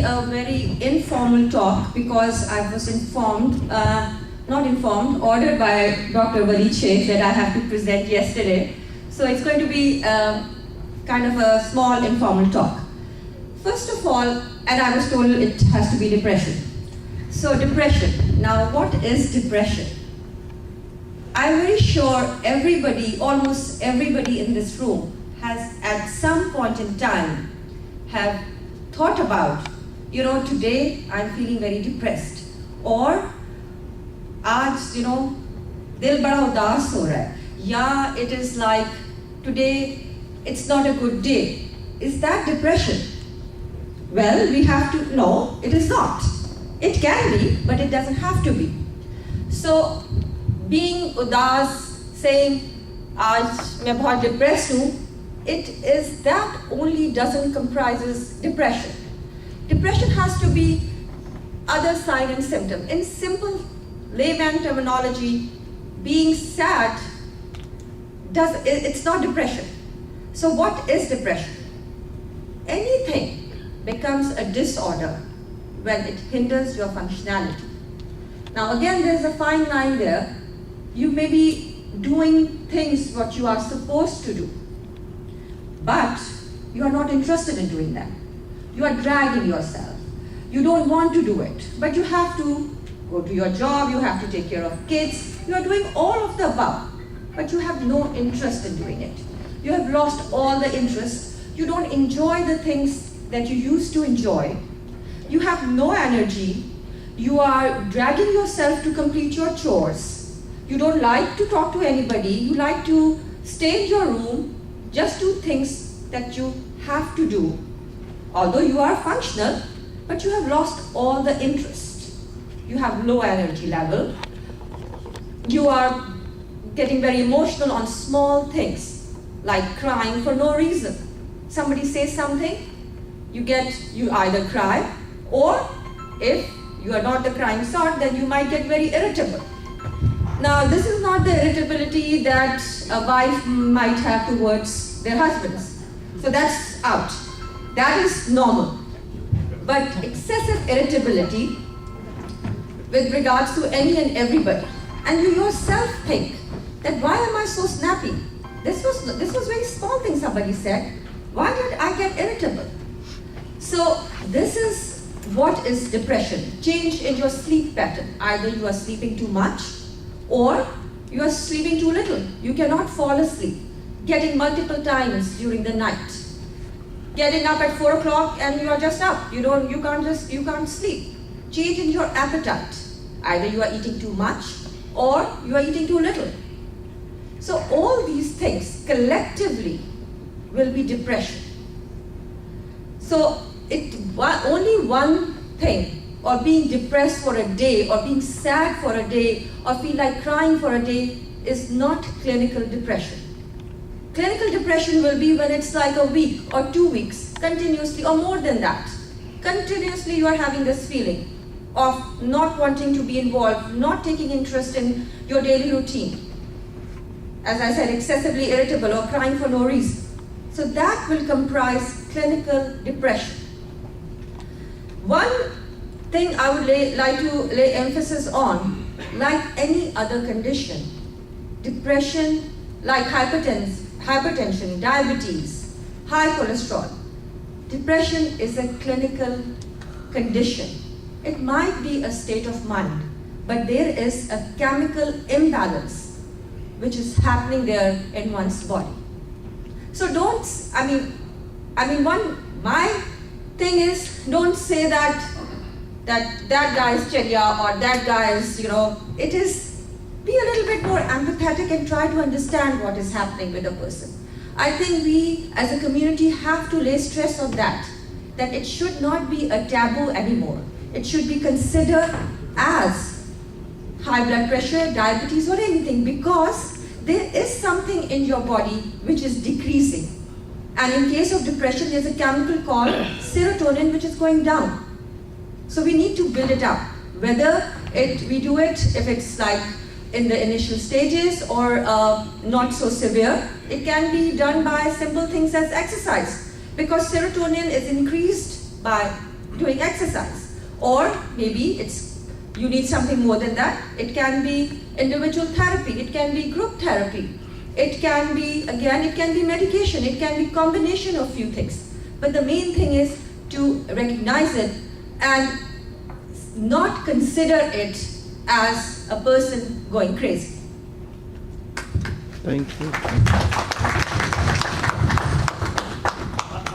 a very informal talk because I was ordered by Dr. Waleed Sheikh that I have to present yesterday. So it's going to be kind of a small informal talk. First of all, and I was told it has to be depression. So depression. Now, what is depression? I'm very sure everybody, almost everybody in this room has at some point in time have thought about, today I'm feeling very depressed. Or, aaj, dil bada udaas ho raha hai. Yeah, it is like, today it's not a good day. Is that depression? Well, we have to, no, it is not. It can be, but it doesn't have to be. So, being udaas, saying, aaj main bahut depressed hu, it is that only doesn't comprises depression. Depression has to be other sign and symptom. In simple layman terminology, being sad, it's not depression. So what is depression? Anything becomes a disorder when it hinders your functionality. Now again, there's a fine line there. You may be doing things what you are supposed to do, but you are not interested in doing them. You are dragging yourself. You don't want to do it, but you have to go to your job, you have to take care of kids. You are doing all of the above, but you have no interest in doing it. You have lost all the interest. You don't enjoy the things that you used to enjoy. You have no energy. You are dragging yourself to complete your chores. You don't like to talk to anybody. You like to stay in your room, just do things that you have to do. Although you are functional, but you have lost all the interest. You have low energy level. You are getting very emotional on small things, like crying for no reason. Somebody says something, you either cry, or if you are not the crying sort, then you might get very irritable. Now, this is not the irritability that a wife might have towards their husbands. So that's out. That is normal. But excessive irritability with regards to any and everybody, and you yourself think that why am I so snappy? This was very small thing somebody said. Why did I get irritable? So this is what is depression. Change in your sleep pattern. Either you are sleeping too much or you are sleeping too little. You cannot fall asleep. Getting multiple times during the night. Getting up at 4 o'clock and you are just up. You can't sleep. Change in your appetite. Either you are eating too much or you are eating too little. So all these things collectively will be depression. So only one thing, or being depressed for a day, or being sad for a day, or feel like crying for a day, is not clinical depression. Clinical depression will be when it's like a week or 2 weeks, continuously, or more than that. Continuously you are having this feeling of not wanting to be involved, not taking interest in your daily routine. As I said, excessively irritable or crying for no reason. So that will comprise clinical depression. One thing I would like to lay emphasis on, like any other condition, depression, like hypertension, diabetes, high cholesterol, depression is a clinical condition. It might be a state of mind, but there is a chemical imbalance which is happening there in one's body. So my thing is, don't say that guy is Chelia or that guy is, it is, be a little bit more empathetic and try to understand what is happening with a person. I think we as a community have to lay stress on that it should not be a taboo anymore. It should be considered as high blood pressure, diabetes or anything, because there is something in your body which is decreasing. And in case of depression, there's a chemical called serotonin which is going down. So we need to build it up. Whether we do it if it's like in the initial stages or not so severe, it can be done by simple things as exercise. Because serotonin is increased by doing exercise. Or maybe you need something more than that. It can be individual therapy, it can be group therapy, it can be, again, it can be medication, it can be combination of few things. But the main thing is to recognize it and not consider it as a person going crazy. Thank you.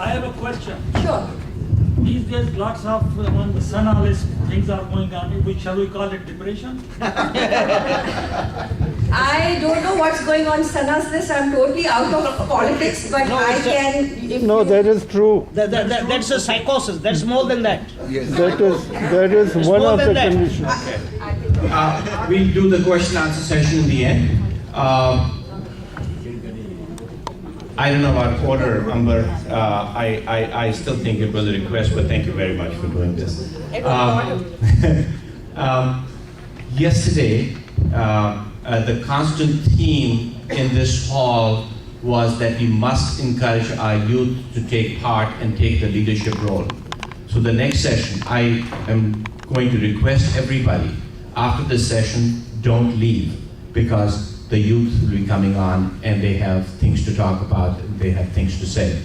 I have a question. Sure. These days, lots of on the Sana list things are going on. Shall we call it depression? I don't know what's going on Sana's list. I'm totally out of politics, but I can. No, that is true. That's a psychosis. That's more than that. That is one more of than the that. conditions. We'll do the question answer session in the end. I don't know about order, Amber. I still think it was a request, but thank you very much for doing this. Yesterday, the constant theme in this hall was that we must encourage our youth to take part and take the leadership role. So the next session, I am going to request everybody, after this session, don't leave, because the youth will be coming on and they have things to talk about, and they have things to say.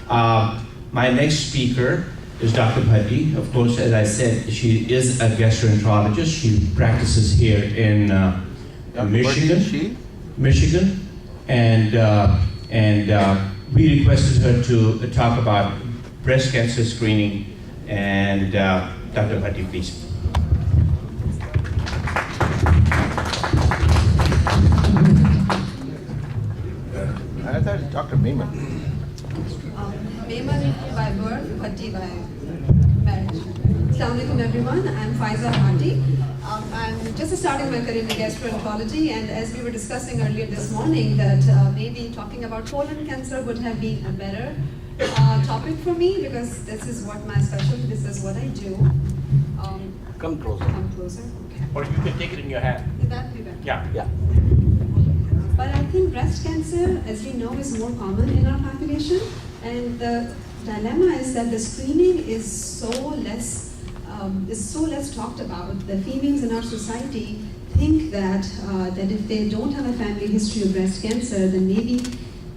My next speaker is Dr. Bhatti. Of course, as I said, she is a gastroenterologist. She practices here in Michigan, and we requested her to talk about breast cancer screening. And Dr. Bhatti, please. I thought it's Dr. Mehman. Mehman by birth, Bhatti by marriage. Assalamu alaikum everyone, I'm Faiza Bhatti. I'm just starting my career in gastroenterology, and as we were discussing earlier this morning that maybe talking about colon cancer would have been a better topic for me, because this is what my specialty, this is what I do. Come closer. Come closer, okay. Or you can take it in your hand. Would that be better? Yeah. But I think breast cancer, as we know, is more common in our population, and the dilemma is that the screening is so less talked about. The females in our society think that if they don't have a family history of breast cancer, then maybe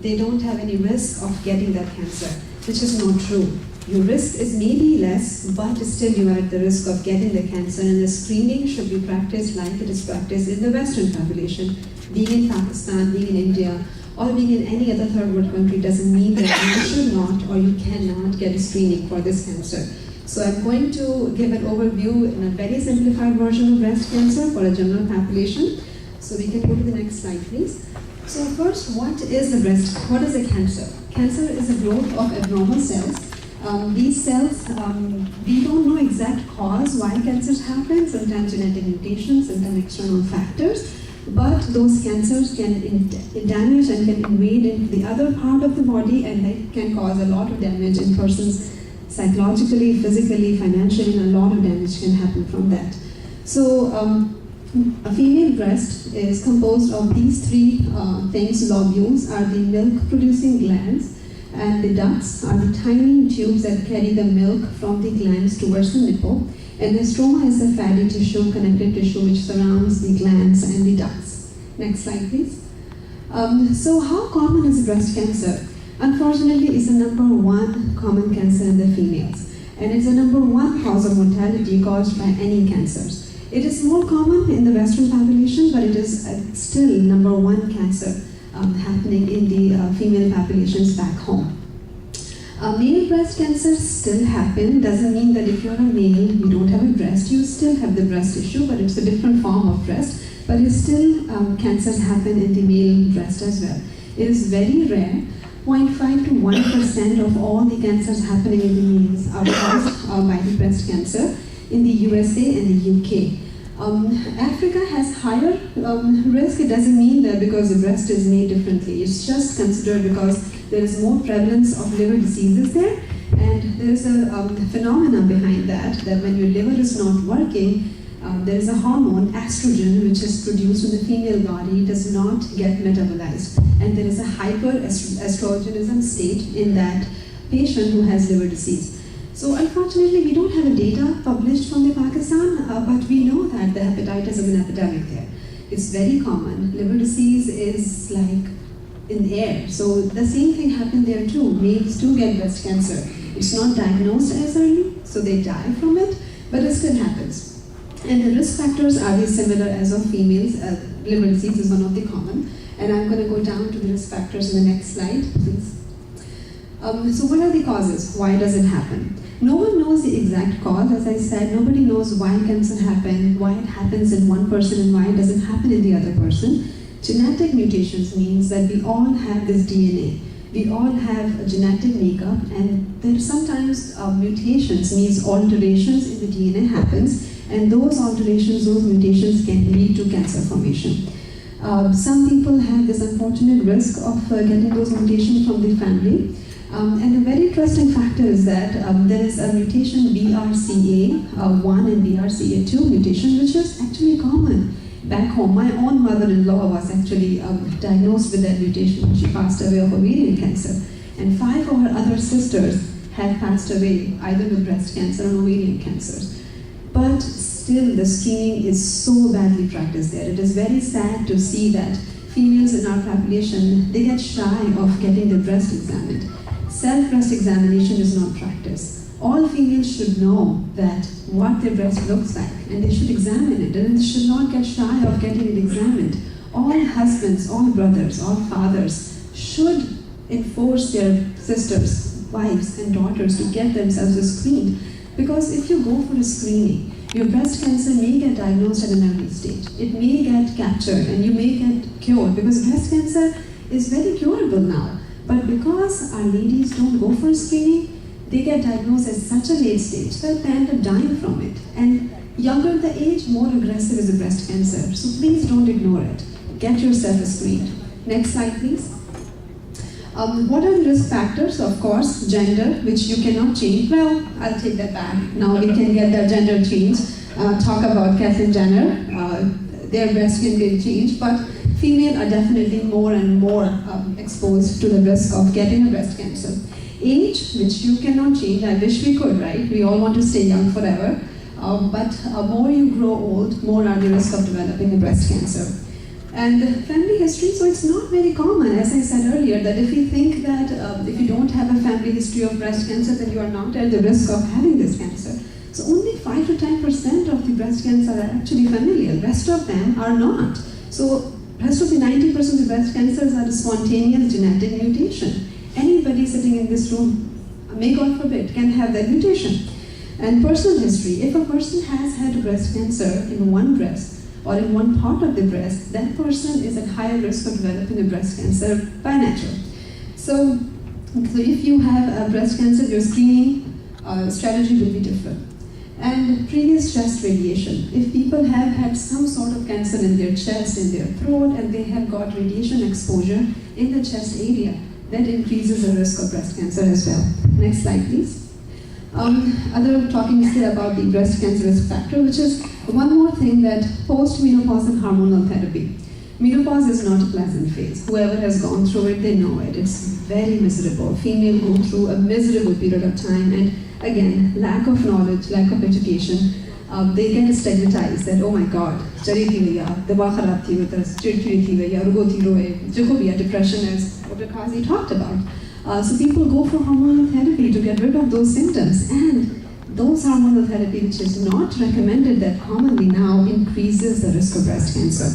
they don't have any risk of getting that cancer, which is not true. Your risk is maybe less, but still you are at the risk of getting the cancer, and the screening should be practiced like it is practiced in the Western population. Being in Pakistan, being in India, or being in any other third world country doesn't mean that you should not or you cannot get a screening for this cancer. So I'm going to give an overview in a very simplified version of breast cancer for a general population. So we can go to the next slide, please. So first, what is a cancer? Cancer is a growth of abnormal cells. These cells, we don't know exact cause why cancers happen, sometimes genetic mutations, sometimes external factors, but those cancers can damage and can invade into the other part of the body, and they can cause a lot of damage in persons psychologically, physically, financially, and a lot of damage can happen from that. So a female breast is composed of these three things. Lobules are the milk-producing glands, and the ducts are the tiny tubes that carry the milk from the glands towards the nipple. And the stroma is the fatty tissue, connective tissue, which surrounds the glands and the ducts. Next slide, please. So how common is breast cancer? Unfortunately, it's the #1 common cancer in the females. And it's the #1 cause of mortality caused by any cancers. It is more common in the Western population, but it is still #1 cancer happening in the female populations back home. Male breast cancers still happen. Doesn't mean that if you're a male, you don't have a breast. You still have the breast tissue, but it's a different form of breast. But it's still cancers happen in the male breast as well. It is very rare. 0.5 to 1% of all the cancers happening in the males are caused by the breast cancer in the USA and the UK. Africa has higher risk. It doesn't mean that because the breast is made differently. It's just considered because there is more prevalence of liver diseases there, and there is a phenomenon behind that when your liver is not working, there is a hormone, estrogen, which is produced in the female body, does not get metabolized, and there is a hyperestrogenism state in that patient who has liver disease. So unfortunately, we don't have a data published from the Pakistan, but we know that the hepatitis is an epidemic there. It's very common. Liver disease is like in the air. So the same thing happened there too. Males do get breast cancer. It's not diagnosed as early, so they die from it, but it still happens. And the risk factors are very similar as of females. Liver disease is one of the common. And I'm going to go down to the risk factors in the next slide, please. So what are the causes? Why does it happen? No one knows the exact cause. As I said, nobody knows why cancer happens, why it happens in one person and why it doesn't happen in the other person. Genetic mutations means that we all have this DNA. We all have a genetic makeup, and there sometimes mutations means alterations in the DNA happens, and those alterations, those mutations can lead to cancer formation. Some people have this unfortunate risk of getting those mutations from the family. And a very interesting factor is that there is a mutation BRCA1 and BRCA2 mutation, which is actually common back home. My own mother-in-law was actually diagnosed with that mutation. She passed away of ovarian cancer. And 5 of her other sisters have passed away either with breast cancer or ovarian cancers. But still, the screening is so badly practiced there. It is very sad to see that females in our population, they get shy of getting their breast examined. Self-breast examination is not practiced. All females should know that what their breast looks like, and they should examine it, and they should not get shy of getting it examined. All husbands, all brothers, all fathers should enforce their sisters, wives, and daughters to get themselves screened. Because if you go for a screening, your breast cancer may get diagnosed at an early stage. It may get captured, and you may get cured, because breast cancer is very curable now. But because our ladies don't go for screening, they get diagnosed at such a late stage that they end up dying from it. And younger the age, more aggressive is the breast cancer. So please don't ignore it. Get yourself screened. Next slide, please. What are the risk factors? Of course, gender, which you cannot change. Well, I'll take that back. Now we can get that gender change. Talk about Caitlyn Jenner. Their breast can get changed, but female are definitely more and more exposed to the risk of getting a breast cancer. Age, which you cannot change. I wish we could, right? We all want to stay young forever. But more you grow old, more are the risk of developing a breast cancer. And family history, so it's not very common, as I said earlier, that if you think that if you don't have a family history of breast cancer, then you are not at the risk of having this cancer. So only 5 to 10% of the breast cancer are actually familial. Rest of them are not. So rest of the 90% of breast cancers are a spontaneous genetic mutation. Anybody sitting in this room, may God forbid, can have that mutation. And personal history, if a person has had breast cancer in one breast or in one part of the breast, that person is at higher risk of developing a breast cancer by nature. So if you have a breast cancer, your screening strategy will be different. And previous chest radiation. If people have had some sort of cancer in their chest, in their throat, and they have got radiation exposure in the chest area, that increases the risk of breast cancer as well. Next slide, please. Other talking still about the breast cancer risk factor, which is one more thing, that post-menopause and hormonal therapy. Menopause is not a pleasant phase. Whoever has gone through it, they know it. It's very miserable. Females go through a miserable period of time, and again, lack of knowledge, lack of education, they get stigmatized that, oh my God, depression, as Dr. Kazi talked about. So people go for hormonal therapy to get rid of those symptoms, and those hormonal therapy, which is not recommended that commonly now, increases the risk of breast cancer.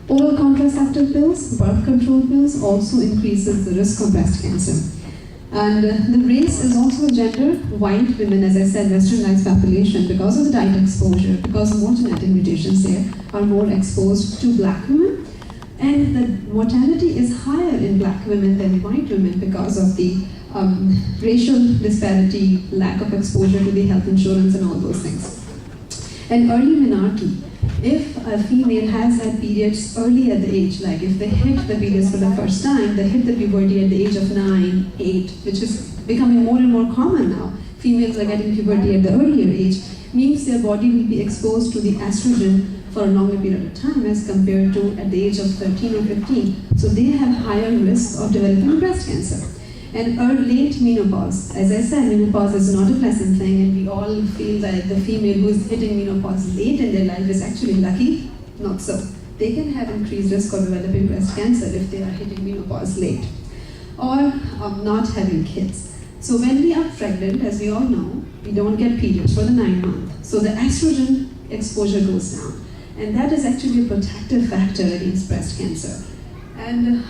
Oral contraceptive pills, birth control pills also increases the risk of breast cancer. And the race is also gender. White women, as I said, westernized population, because of the diet exposure, because of more genetic mutations there, are more exposed to black women. And the mortality is higher in black women than white women because of the racial disparity, lack of exposure to the health insurance and all those things. And early menarche. If a female has had periods early at the age, like if they hit the periods for the first time, they hit the puberty at the age of 9, 8, which is becoming more and more common now. Females are getting puberty at the earlier age, means their body will be exposed to the estrogen for a longer period of time as compared to at the age of 13 or 15. So they have higher risk of developing breast cancer. And late menopause, as I said, menopause is not a pleasant thing, and we all feel that the female who is hitting menopause late in their life is actually lucky. Not so. They can have increased risk of developing breast cancer if they are hitting menopause late, or not having kids. So when we are pregnant, as we all know, we don't get periods for the 9 months. So the estrogen exposure goes down, and that is actually a protective factor against breast cancer. And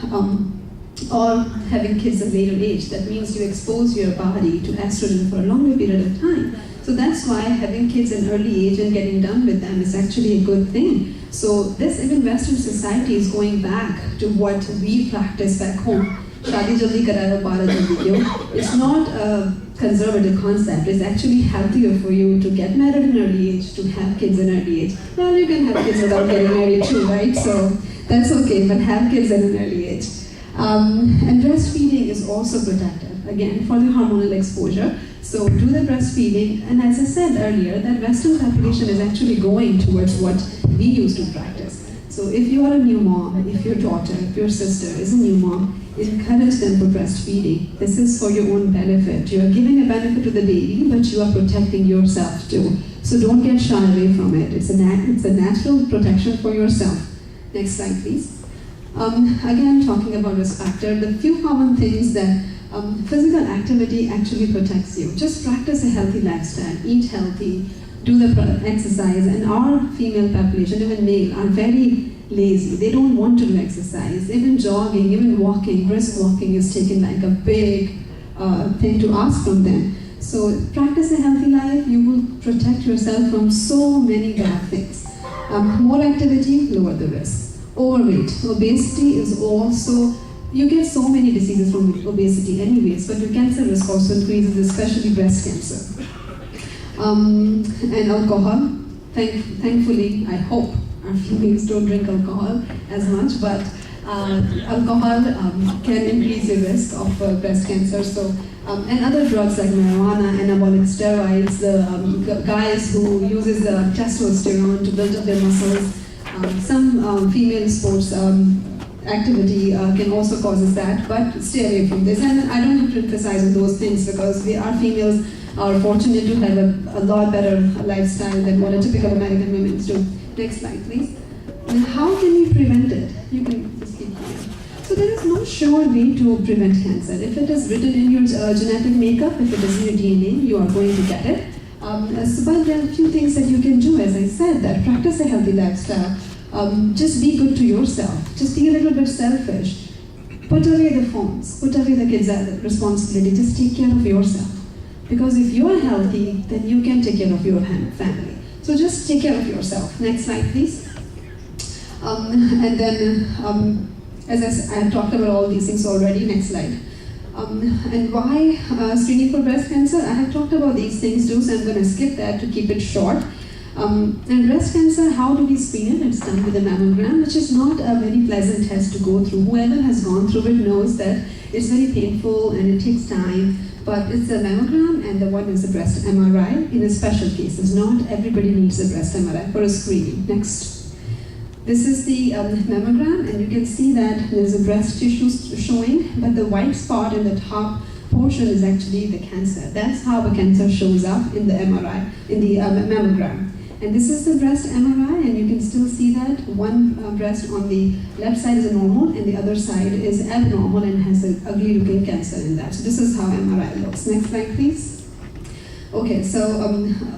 or having kids at a later age, that means you expose your body to estrogen for a longer period of time. So that's why having kids in early age and getting done with them is actually a good thing. So this, even Western society, is going back to what we practice back home. Shadi jaldi karayo, para jaldi kyo. It's not a conservative concept. It's actually healthier for you to get married in early age, to have kids in early age. Well, you can have kids without getting married too, right? So that's okay, but have kids at an early age. And breastfeeding is also protective, again, for the hormonal exposure. So do the breastfeeding, and as I said earlier, that Western population is actually going towards what we used to practice. So if you are a new mom, if your daughter, if your sister is a new mom, encourage them for breastfeeding. This is for your own benefit. You are giving a benefit to the baby, but you are protecting yourself too. So don't get shy away from it. It's a natural protection for yourself. Next slide, please. Again, talking about risk factor, the few common things that physical activity actually protects you. Just practice a healthy lifestyle, eat healthy, do the exercise. And our female population, even male, are very lazy. They don't want to do exercise. Even jogging, even walking, brisk walking is taken like a big thing to ask from them. So practice a healthy life, you will protect yourself from so many bad things. More activity, lower the risk. Overweight, obesity is also, you get so many diseases from obesity anyways, but your cancer risk also increases, especially breast cancer. And alcohol, thankfully, I hope our females don't drink alcohol as much, but alcohol can increase the risk of breast cancer. So, and other drugs like marijuana, anabolic steroids, the guys who uses the testosterone to build up their muscles. Some female sports activity can also cause that, but stay away from this. And I don't have to emphasize on those things because our females are fortunate to have a lot better lifestyle than what a typical American women do. Next slide, please. And how can we prevent it? You can just keep going. So there is no sure way to prevent cancer. If it is written in your genetic makeup, if it is in your DNA, you are going to get it. But there are a few things that you can do, as I said, that practice a healthy lifestyle. Just be good to yourself. Just be a little bit selfish. Put away the phones. Put away the kids' responsibility. Just take care of yourself. Because if you are healthy, then you can take care of your family. So just take care of yourself. Next slide, please. And then, as I have talked about all these things already. Next slide. And why screening for breast cancer? I have talked about these things too, so I'm going to skip that to keep it short. And breast cancer, how do we screen it? It's done with a mammogram, which is not a very pleasant test to go through. Whoever has gone through it knows that it's very painful and it takes time, but it's a mammogram and the one is a breast MRI in a special cases. Not everybody needs a breast MRI for a screening. Next. This is the mammogram, and you can see that there's a breast tissue showing, but the white spot in the top portion is actually the cancer. That's how the cancer shows up in the MRI, in the mammogram. And this is the breast MRI, and you can still see that one breast on the left side is normal, and the other side is abnormal and has an ugly-looking cancer in that. So this is how MRI looks. Next slide, please. Okay, so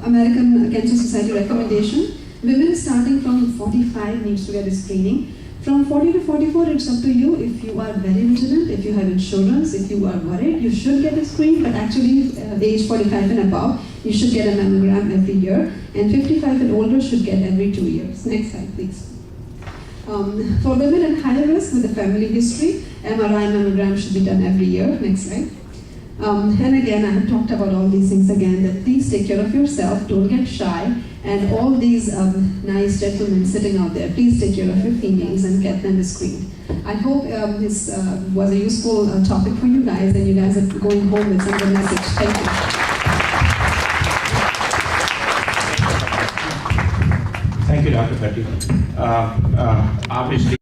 American Cancer Society recommendation: women starting from 45 needs to get a screening. From 40 to 44, it's up to you. If you are very vigilant, if you have insurance, if you are worried, you should get a screen. But actually, age 45 and above, you should get a mammogram every year. And 55 and older should get every 2 years. Next slide, please. For women at higher risk with a family history, MRI mammogram should be done every year. Next slide. And again, I have talked about all these things again, that please take care of yourself, don't get shy, and all these nice gentlemen sitting out there, please take care of your females and get them screened. I hope this was a useful topic for you guys, and you guys are going home with some good message. Thank you. Thank you, Dr. Patti. Obviously,